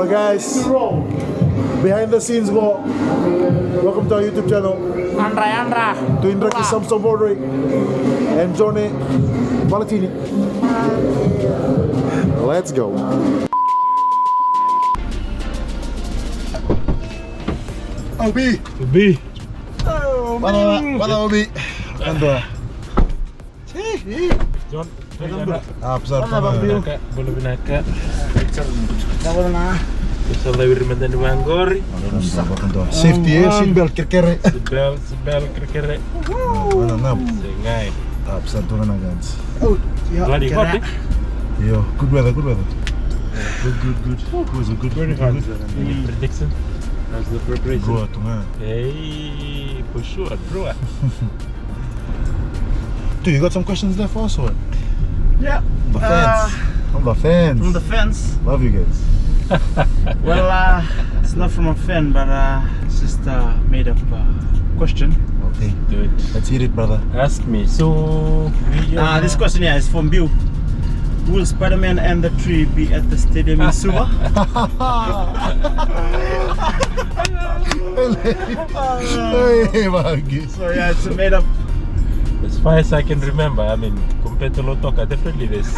Hello guys, behind the scenes ko. Welcome to our YouTube channel. Andra. To Indra is Samsung Bordering and Johnny Malatini. Let's go. Obi. Mana Obi? Andra. John, Besar belum binaka. Salah wirman dan Bangori. Safety seatbelt kere. Sebel kere. Mana nam? Sengai. Besar tu mana guys? Bloody hot. Yo, good weather. Good. Was a good. Very hot. Any prediction? How's the preparation? Bro, tu man. Hey, for sure, bro. Dude, you got some questions there for us or? Yeah. The fans. From the fans. From the fans. Love you guys. Well, it's not from a fan, but it's just made up question. Okay. Good. Let's hear it, brother. Ask me. So, This question here is from Bill. Will Spider-Man and the tree be at the stadium in Suva? Hey, Maggie. So yeah, it's a made up. as far as I can remember, I mean, compared to Lotoka, definitely there's.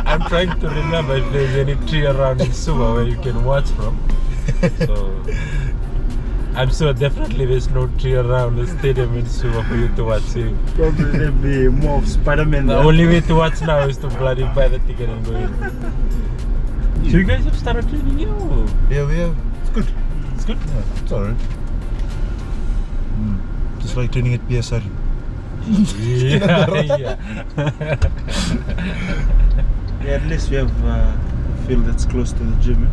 I'm trying to remember if there's any tree around in Suva where you can watch from. So, I'm sure definitely there's no tree around the stadium in Suva for you to watch. Probably there'll be more of Spider-Man The there. only way to watch now is to bloody buy the ticket and go in. So you guys have started training here? Or? Yeah, we have. It's good. It's good. Yeah, it's alright. Just like training at PSR. Yeah. Yeah, at least we have a field that's close to the gym.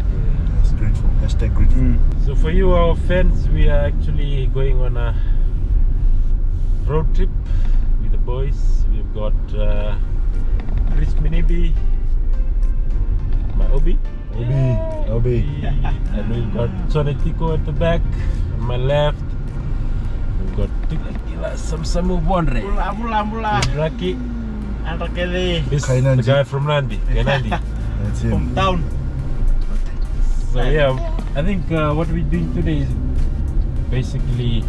That's grateful. Hashtag grateful. So for you, our fans, we are actually going on a road trip with the boys. We've got Chris Minibi, my Obi. Obi. And we've got Sonetico at the back, on my left. We've got Tikila Samsamu Bonre. Mula. Raki. Andra Kelly. This is the Kainanji. guy from Nandi. Kainanji. That's him. Hometown. So yeah, I think what we're doing today is basically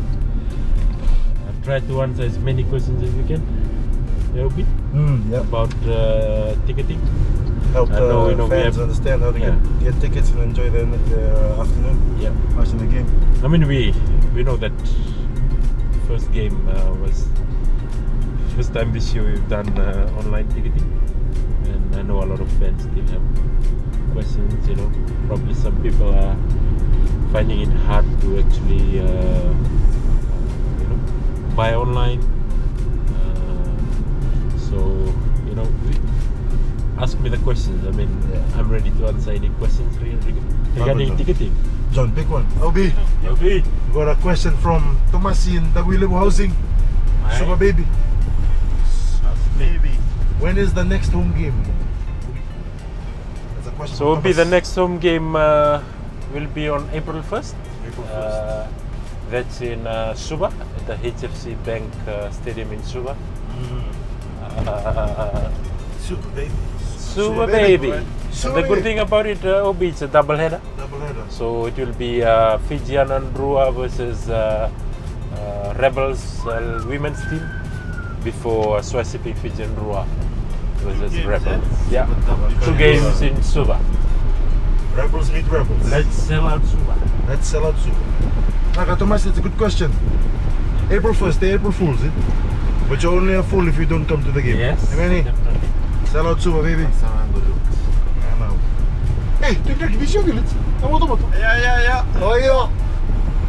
try to answer as many questions as we can. Obi, Yeah. about ticketing. Help I know, the we fans have- understand how to Yeah. get tickets and enjoy their afternoon Yeah. watching the game. I mean, we know that first game was first time this year we've done online ticketing, and I know a lot of fans still have questions. You know, probably some people are finding it hard to actually buy online. So ask me the questions. I mean, Yeah. I'm ready to answer any questions regarding John. ticketing. John, pick one. Obi, Obi. got a question from Tomasi in Daguilebu Housing. Aye. Sugar baby. Maybe. When is the next home game? That's a question. So from will be the Thomas. next home game will be on April 1st. April 1st. That's in Suva at the HFC Bank Stadium in Suva. Sugar baby. Suva baby. Suva The good baby. thing about it, Obi, it's a double header. Double header. So it will be Fijian and Rua versus Rebels women's team before Swasipi Fijian Rua versus games, Rebels. yeah? Yeah, 2 games in Suva. Rebels meet rebels. Let's sell out Suva. Let's sell out Suva. Naka Thomas, it's a good question. April 1st, the April Fools, eh? But you're only a fool if you don't come to the game. Yes, Emeni, definitely. sell out Suva, baby. I know. Hey, take that video, Gilles. Moto. Yeah. Oh, yeah.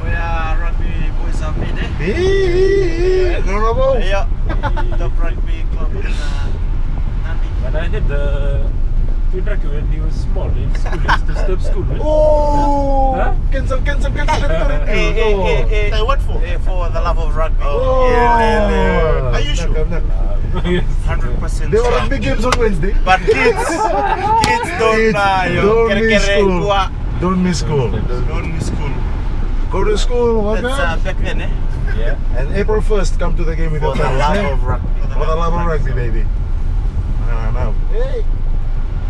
We are rugby boys are made, eh? Hey, no, no, Yeah. Top rugby club in Nandi. But I had Pindraki when he was small in school, he used to step school. Right? Oh, Huh? cancel. Hey, what for? For the love of rugby. Oh, Yeah. Are you sure? Knock. 100%. There are big games on Wednesday. But kids don't Don't miss school. kuwa. Don't miss school. Don't miss school. Go to school, what That's back then, eh? Yeah. And April 1st, come to the game with For your the friends. love eh? of rugby. For the love of rugby, baby. Now. Hey.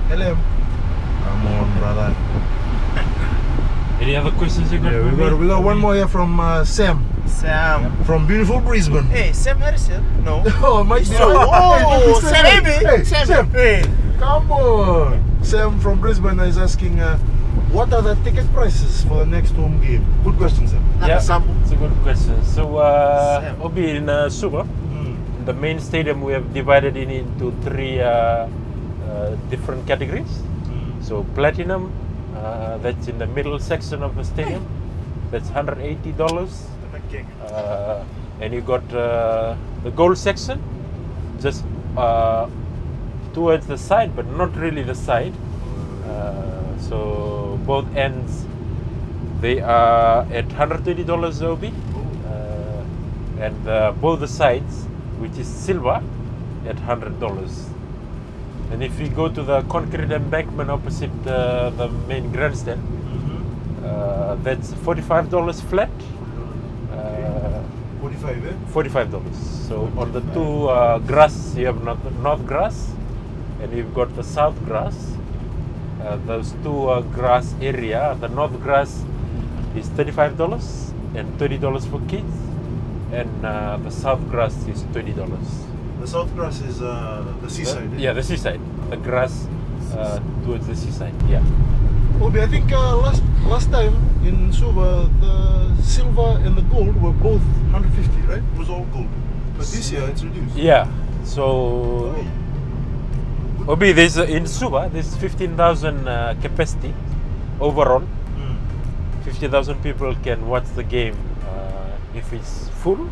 Hello. Come on, brother. Any other questions you got? Yeah, for we me? got one more here from Sam Sam. from beautiful Brisbane. Hey, Sam Harrison? No. Oh, my Oh, Sam. Hey, Sam. Sam. Hey. Come on! Sam from Brisbane is asking, what are the ticket prices for the next home game? Good question, Sam. Yeah, Sam. it's a good question. So, Sam. Obi, in Suva, Mm. the main stadium, we have divided it into three different categories. So, platinum, that's in the middle section of the stadium. That's $180. And you got the gold section, just towards the side, but not really the side. So both ends, they are at $120 OB, and both the sides, which is silver, at $100. And if we go to the concrete embankment opposite the main grandstand, that's $45 flat. 45, eh? $45. So on the two grass, you have north grass, and you've got the south grass. Those two grass area, the north grass is $35 and $30 for kids, and the south grass is $20. The south grass is the seaside. Yeah, the seaside. The grass towards the seaside. Yeah. Obi, I think last time in Suva, the silver and the gold were both 150, right? It was all gold. But this year it's reduced. Yeah. So Obi, there's in Suva, there's 15,000 capacity overall. 50,000 people can watch the game if it's full.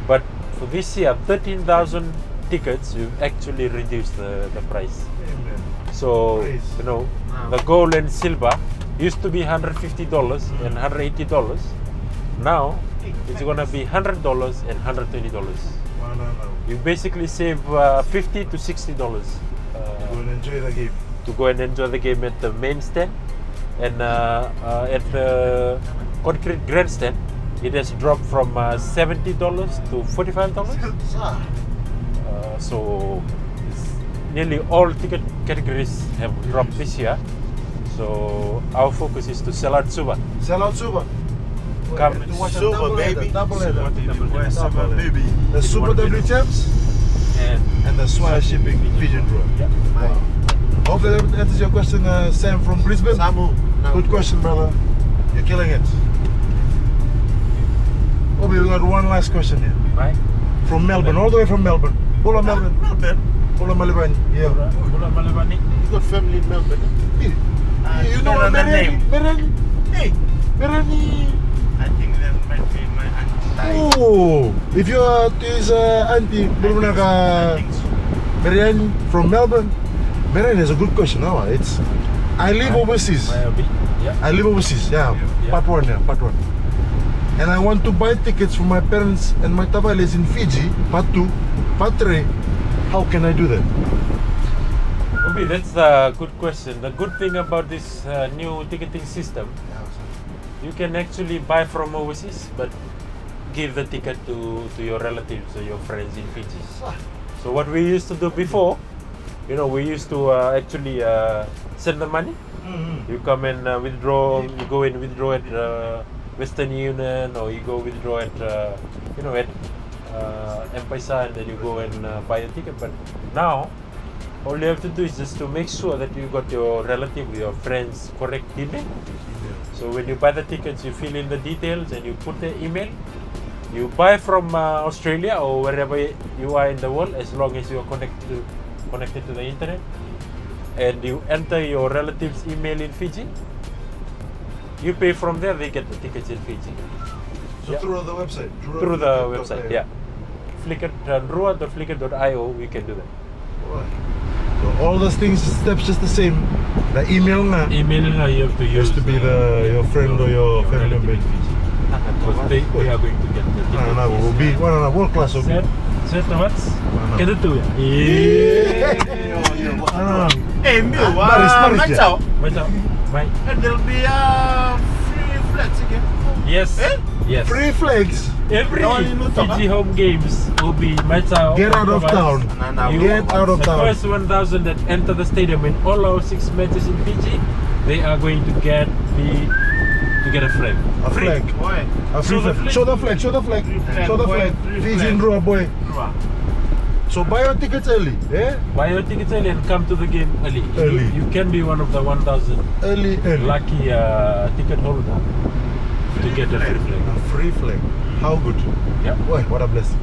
But for this year, 13,000 tickets, we've actually reduced the price. Amen. So, Praise. you know, the gold and silver used to be $150 and $180. Now, it's going to be $100 and $120. No. You basically save $50 to $60 Go and enjoy the game. to go and enjoy the game at the main stand. And at the concrete grandstand, it has dropped from $70 to $45. So nearly all ticket categories have dropped this year. So our focus is to sell out Suva. Sell out Suva. Come. To watch a Suva, double header, baby. double header. Suva, baby. The Super W Champs and the Swire Shipping Pigeon Draw. Yeah. Hope that answers your question, Sam from Brisbane. Samu. Good question, brother. You're killing it. Obi, we got one last question here. Right? From Melbourne, all the way from Melbourne. Bola Melbourne. Bola Malibani. Yeah. You got family in Melbourne? You know what, Mereni? Hey. Mereni. I think that might be my auntie. Oh, if you are to his auntie, I think so. Mereni from Melbourne. Mereni is a good question. No, it's. I live overseas. Yeah. I live overseas. Yeah. Yeah. Part one. Yeah. Part one. And I want to buy tickets for my parents and my tabales in Fiji. Part 2, part 3. How can I do that? Obi, that's a good question. The good thing about this new ticketing system, you can actually buy from overseas, but give the ticket to your relatives or your friends in Fiji. So what we used to do before, you know, we used to actually send the money. You come and withdraw. You go and withdraw at Western Union, or you go withdraw at at M-Pesa, and then you go and buy a ticket. But now, all you have to do is just to make sure that you got your relative, your friends' correct email. So when you buy the tickets, you fill in the details and you put the email. You buy from Australia or wherever you are in the world, as long as you are connected to the internet, and you enter your relative's email in Fiji. You pay from there, they get the tickets in Fiji. So Yeah. through the website? Through the website, yeah. Flickr, Rua.flickr.io, we can do that. Right. So all those things, steps just the same. The email na Email you have to has to be your friend or your family member. Because they are going to get the ticket. No, will be world class. Will be. Set the what's? Get it to Hey, Mil, Baris, Mike Chow. Bye. And there'll be free flights again. Yes. Eh? Yes. Free flags. Every No, you know, Fiji home games will be Maitao. Get out of town. Get out of The town. first 1,000 that enter the stadium in all our 6 matches in Fiji, they are going to get the to get a flag. A flag. Boy. A free Show the flag. flag. Show the flag. Show the flag. flag, Show the boy. flag. Free Fiji flag. in Rua, boy. So buy your tickets early. Yeah? Buy your tickets early and come to the game early. Early. You can be one of the 1,000 Early. lucky ticket holder to get a free flag. A free flag. How good. Yeah. Boy, what a blessing.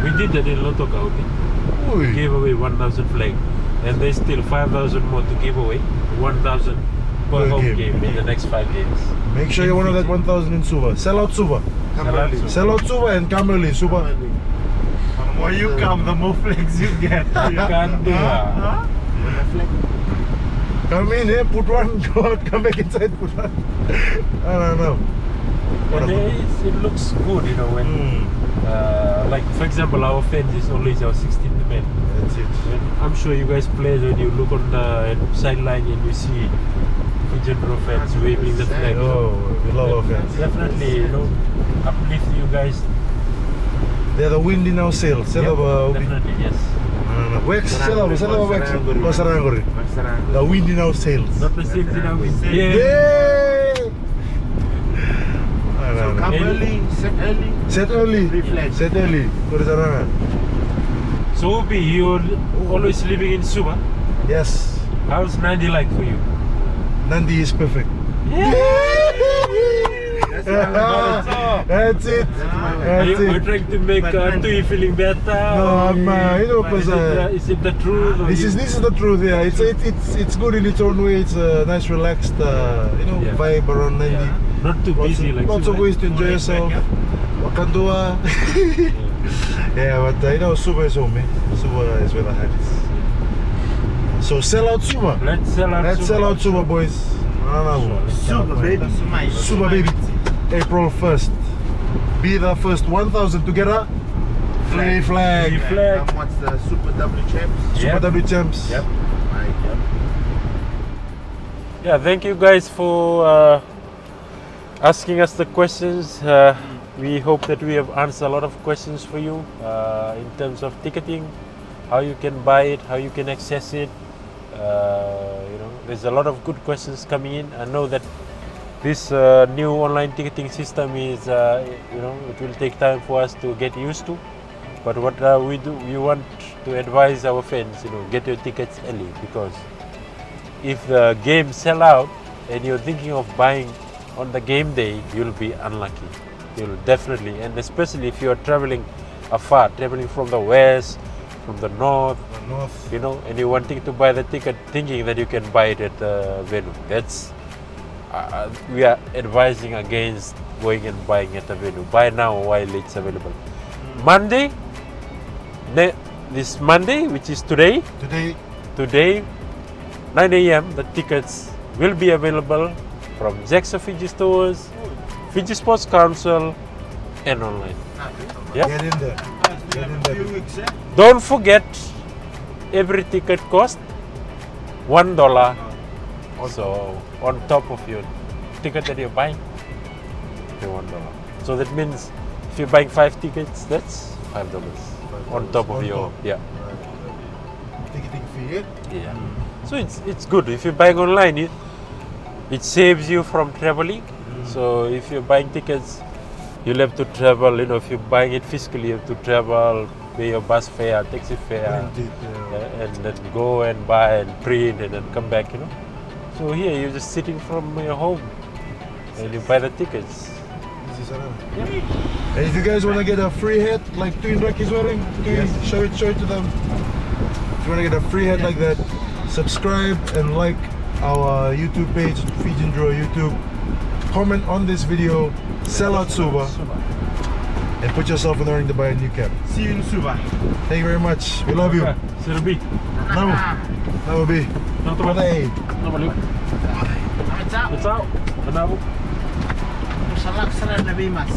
We did that in Lotto County. Oi. Gave away 1,000 flag, and there's still 5,000 more to give away. 1,000 per Per home game. game in the next 5 games. Make sure you're one of that 1,000 in Suva. Sell out Suva. Sell out Suva and come early, Suva. The more you come, the more flags you get. You can't do that. Come in here, put one, go out, come back inside, put one. I don't know. What And a it looks good, you know, when, like for example, our fans is always our 16th man. That's it. And I'm sure you guys play when you look on the sideline and you see Fijian Row fans waving the flag. Oh, we love our fans. Definitely, you know, uplift you guys. They're the wind in our sails. Sell over. Definitely, yes. Wax, sell over wax. Pasarangori. The wind in our sails. Not the same thing now. Yeah. Yay! So come early, set early. Set early. Free flag. Set early. Go to Saranga. So Obi, you're always living in Suva. Yes. How's Nandi like for you? Nandi is perfect. That's it. Are you That's it. trying to make Tui feeling better? No, I'm, you know, Is it the truth? or This you- is the truth. Yeah, it's good in its own way. It's a nice, relaxed, Yeah. vibe around Nandi. Yeah. Not too busy like Lots of Suva. ways to enjoy yourself. Wakandua. Yeah, but Suva is home. Suva is where the heart is. So sell out Suva. Let's sell out Let's Suva. sell out Suva, boys. Super baby. Suva, baby. April 1st. Be the first 1,000 to get a free flag. Free flag. What's the Super W champs? Super Yep. W champs. Yep. Right. Yeah, thank you guys for asking us the questions. We hope that we have answered a lot of questions for you in terms of ticketing, how you can buy it, how you can access it. There's a lot of good questions coming in. I know that this new online ticketing system is, it will take time for us to get used to. But what we want to advise our fans, get your tickets early, because if the game sell out and you're thinking of buying on the game day, you'll be unlucky. You'll definitely, and especially if you're traveling afar, traveling from the west, from the north, and you're wanting to buy the ticket thinking that you can buy it at the venue. That's we are advising against going and buying at the venue. Buy now while it's available. Monday, this Monday, which is today, 9 a.m. the tickets will be available from Jackson Fiji stores, Fiji Sports Council, and online. Yeah. Get in there. Get in there. Don't forget, every ticket costs $1. So on top of your ticket that you're buying, pay $1. So that means if you're buying 5 tickets, that's $5 on top of On your top. Ticketing fee. Yeah. So it's good. If you're buying online, it saves you from traveling. So if you're buying tickets, you'll have to travel. If you're buying it physically, you have to travel, pay your bus fare, taxi fare, Print it, and then go and buy and print and then come back. So here you're just sitting from your home and you buy the tickets. And if you guys want to get a free hat like Twin Rack is wearing, show it to them. If you want to get a free hat like that, subscribe and like our YouTube page, Fijian Draw YouTube. Comment on this video, sell out Suva, and put yourself in the ring to buy a new cap. See you in Suva. Thank you very much. We love you. Silbi. Namu B. Hey. It's out. Salak salah Nabi Mas.